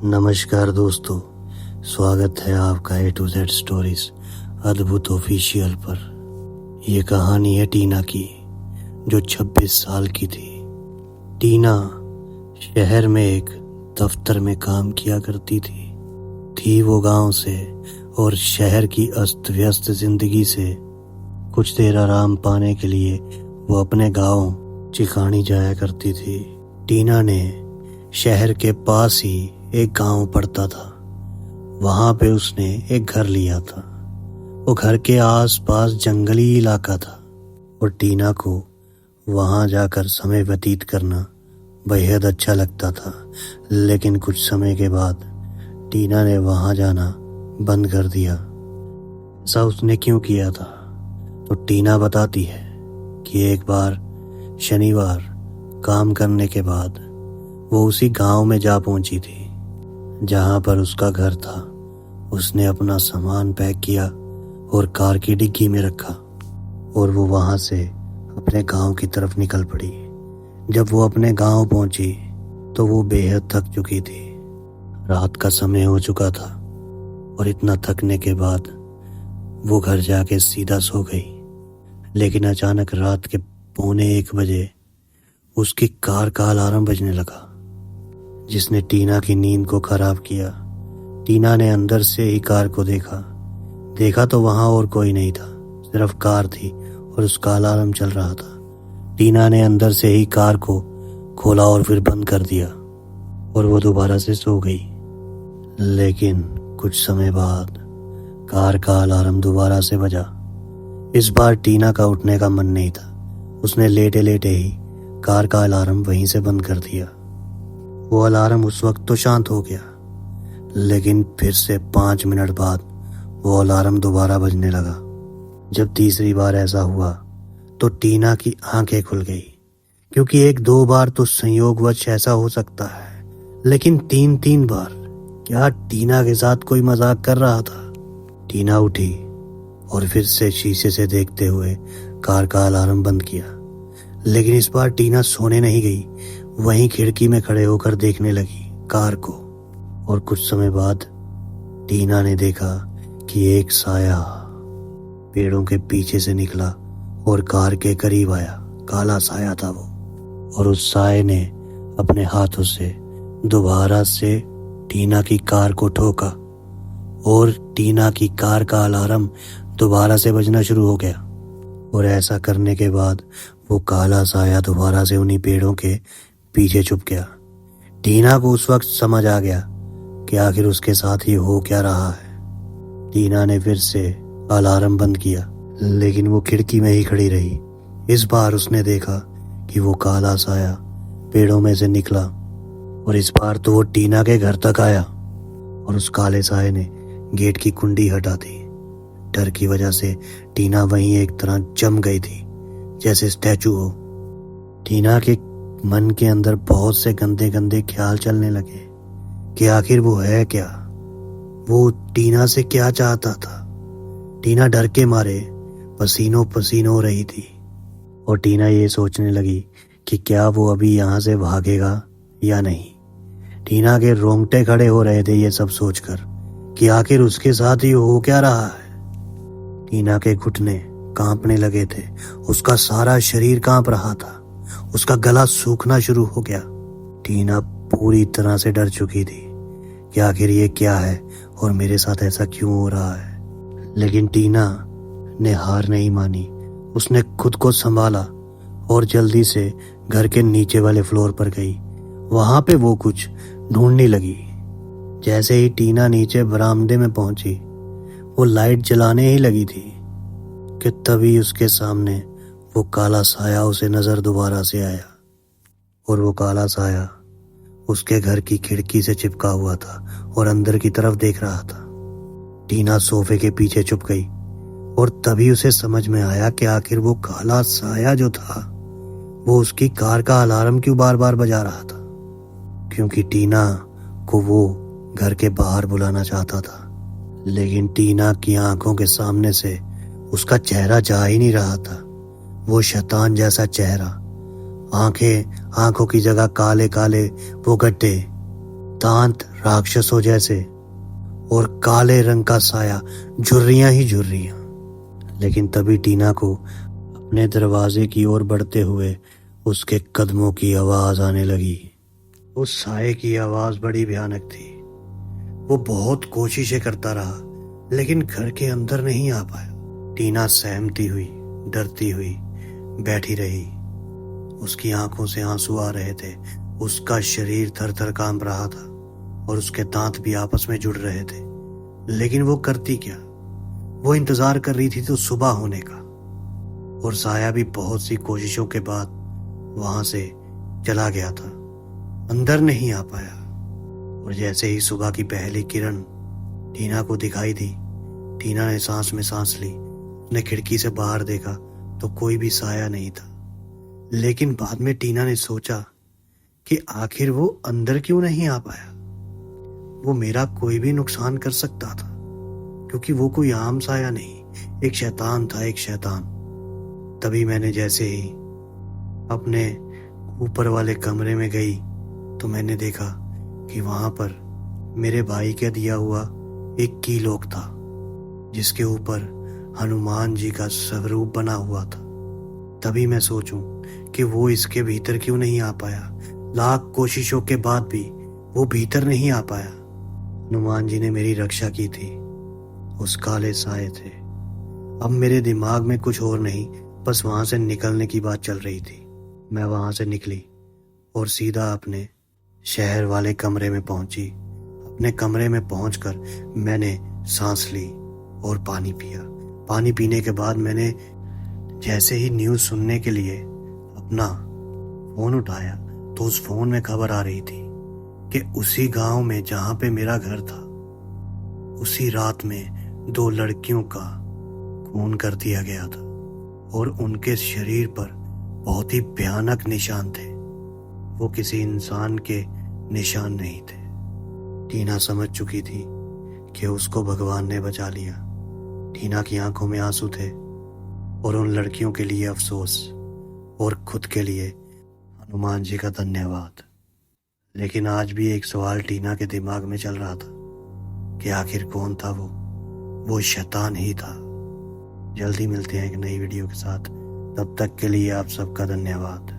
नमस्कार दोस्तों, स्वागत है आपका A to Z स्टोरीज अद्भुत ऑफिशियल पर। यह कहानी है टीना की, जो 26 साल की थी। टीना शहर में एक दफ्तर में काम किया करती थी वो गांव से और शहर की अस्त व्यस्त जिंदगी से कुछ देर आराम पाने के लिए वो अपने गांव चिखानी जाया करती थी। टीना ने शहर के पास ही एक गांव पड़ता था, वहां पे उसने एक घर लिया था। वो घर के आसपास जंगली इलाका था और टीना को वहां जाकर समय व्यतीत करना बेहद अच्छा लगता था। लेकिन कुछ समय के बाद टीना ने वहां जाना बंद कर दिया। ऐसा उसने क्यों किया था, तो टीना बताती है कि एक बार शनिवार काम करने के बाद वो उसी गांव में जा पहुंची थी जहां पर उसका घर था। उसने अपना सामान पैक किया और कार की डिग्गी में रखा और वो वहां से अपने गांव की तरफ निकल पड़ी। जब वो अपने गांव पहुंची तो वो बेहद थक चुकी थी। रात का समय हो चुका था और इतना थकने के बाद वो घर जाके सीधा सो गई। लेकिन अचानक रात के 1:45 बजे उसकी कार का अलार्म बजने लगा, जिसने टीना की नींद को खराब किया। टीना ने अंदर से ही कार को देखा तो वहां और कोई नहीं था, सिर्फ कार थी और उसका अलार्म चल रहा था। टीना ने अंदर से ही कार को खोला और फिर बंद कर दिया और वो दोबारा से सो गई। लेकिन कुछ समय बाद कार का अलार्म दोबारा से बजा। इस बार टीना का उठने का मन नहीं था। उसने लेटे लेटे ही कार का अलार्म वहीं से बंद कर दिया। वो अलार्म उस वक्त तो शांत हो गया, लेकिन फिर से 5 मिनट बाद वो अलार्म दोबारा बजने लगा। जब तीसरी बार ऐसा हुआ तो टीना की आंखें खुल गई, क्योंकि 1-2 बार तो संयोगवश ऐसा हो सकता है, लेकिन 3-3 बार क्या टीना के साथ कोई मजाक कर रहा था। टीना उठी और फिर से शीशे से देखते हुए कार का अलार्म बंद किया। लेकिन इस बार टीना सोने नहीं गई, वहीं खिड़की में खड़े होकर देखने लगी कार को। और कुछ समय बाद टीना ने देखा कि एक साया पेड़ों के पीछे से निकला और कार के करीब आया। काला साया था वो, और उस साये ने अपने हाथों से दोबारा से टीना की कार को ठोका और टीना की कार का अलार्म दोबारा से बजना शुरू हो गया। और ऐसा करने के बाद वो काला साया दोबारा से उन्हीं पेड़ों के पीछे छुप गया। टीना को उस वक्त समझ आ गया कि आखिर उसके साथ ये हो क्या रहा है। टीना ने फिर से अलार्म बंद किया, लेकिन वो खिड़की में ही खड़ी रही। इस बार उसने देखा कि वो काला साया पेड़ों में से निकला और इस बार तो वो टीना के घर तक आया और उस काले साये ने गेट की कुंडी हटा दी। डर की वजह से टीना वहीं एक तरह जम गई थी, जैसे स्टैचू हो। टीना के मन के अंदर बहुत से गंदे गंदे ख्याल चलने लगे कि आखिर वो है क्या, वो टीना से क्या चाहता था। टीना डर के मारे पसीनों पसीनों हो रही थी और टीना ये सोचने लगी कि क्या वो अभी यहाँ से भागेगा या नहीं। टीना के रोंगटे खड़े हो रहे थे ये सब सोचकर कि आखिर उसके साथ ही हो क्या रहा है। टीना के घुटने कांपने लगे थे, उसका सारा शरीर कांप रहा था, उसका गला सूखना शुरू हो गया। टीना पूरी तरह से डर चुकी थी कि आखिर ये क्या है और मेरे साथ ऐसा क्यों हो रहा है। लेकिन टीना ने हार नहीं मानी। उसने खुद को संभाला और जल्दी से घर के नीचे वाले फ्लोर पर गई। वहां पे वो कुछ ढूंढने लगी। जैसे ही टीना नीचे बरामदे में पहुंची, वो लाइट जलाने ही लगी थी कि तभी उसके सामने वो काला साया उसे नजर दोबारा से आया। और वो काला साया उसके घर की खिड़की से चिपका हुआ था और अंदर की तरफ देख रहा था। टीना सोफे के पीछे छुप गई और तभी उसे समझ में आया कि आखिर वो काला साया जो था वो उसकी कार का अलार्म क्यों बार बार बजा रहा था, क्योंकि टीना को वो घर के बाहर बुलाना चाहता था। लेकिन टीना की आंखों के सामने से उसका चेहरा जा ही नहीं रहा था। वो शैतान जैसा चेहरा, आंखें, आंखों की जगह काले काले वो गड्ढे, दांत राक्षसों जैसे और काले रंग का साया, झुर्रियां ही झुर्रियां। लेकिन तभी टीना को अपने दरवाजे की ओर बढ़ते हुए उसके कदमों की आवाज आने लगी। उस साये की आवाज बड़ी भयानक थी। वो बहुत कोशिशें करता रहा लेकिन घर के अंदर नहीं आ पाया। टीना सहमती हुई, डरती हुई बैठी रही। उसकी आंखों से आंसू आ रहे थे, उसका शरीर थर थर कांप रहा था और उसके दांत भी आपस में जुड़ रहे थे। लेकिन वो करती क्या? वो इंतजार कर रही थी तो सुबह होने का। और साया भी बहुत सी कोशिशों के बाद वहां से चला गया था, अंदर नहीं आ पाया। और जैसे ही सुबह की पहली किरण टीना को दिखाई दी, टीना ने सांस में सांस ली। उसने खिड़की से बाहर देखा तो कोई भी साया नहीं था। लेकिन बाद में टीना ने सोचा कि आखिर वो अंदर क्यों नहीं आ पाया। वो मेरा कोई भी नुकसान कर सकता था, क्योंकि वो कोई आम साया नहीं, एक शैतान था, एक शैतान। तभी मैंने जैसे ही अपने ऊपर वाले कमरे में गई तो मैंने देखा कि वहां पर मेरे भाई का दिया हुआ एक कीलोक था, जिसके ऊपर हनुमान जी का स्वरूप बना हुआ था। तभी मैं सोचूं कि वो इसके भीतर क्यों नहीं आ पाया। लाख कोशिशों के बाद भी वो भीतर नहीं आ पाया। हनुमान जी ने मेरी रक्षा की थी, उस काले साए थे। अब मेरे दिमाग में कुछ और नहीं, बस वहां से निकलने की बात चल रही थी। मैं वहां से निकली और सीधा अपने शहर वाले कमरे में पहुंची। अपने कमरे में पहुंचकर मैंने सांस ली और पानी पिया। पानी पीने के बाद मैंने जैसे ही न्यूज़ सुनने के लिए अपना फोन उठाया तो उस फोन में खबर आ रही थी कि उसी गांव में जहां पे मेरा घर था, उसी रात में 2 लड़कियों का खून कर दिया गया था और उनके शरीर पर बहुत ही भयानक निशान थे। वो किसी इंसान के निशान नहीं थे। टीना समझ चुकी थी कि उसको भगवान ने बचा लिया। टीना की आंखों में आंसू थे और उन लड़कियों के लिए अफसोस और खुद के लिए हनुमान जी का धन्यवाद। लेकिन आज भी एक सवाल टीना के दिमाग में चल रहा था कि आखिर कौन था वो शैतान ही था। जल्दी मिलते हैं एक नई वीडियो के साथ, तब तक के लिए आप सबका धन्यवाद।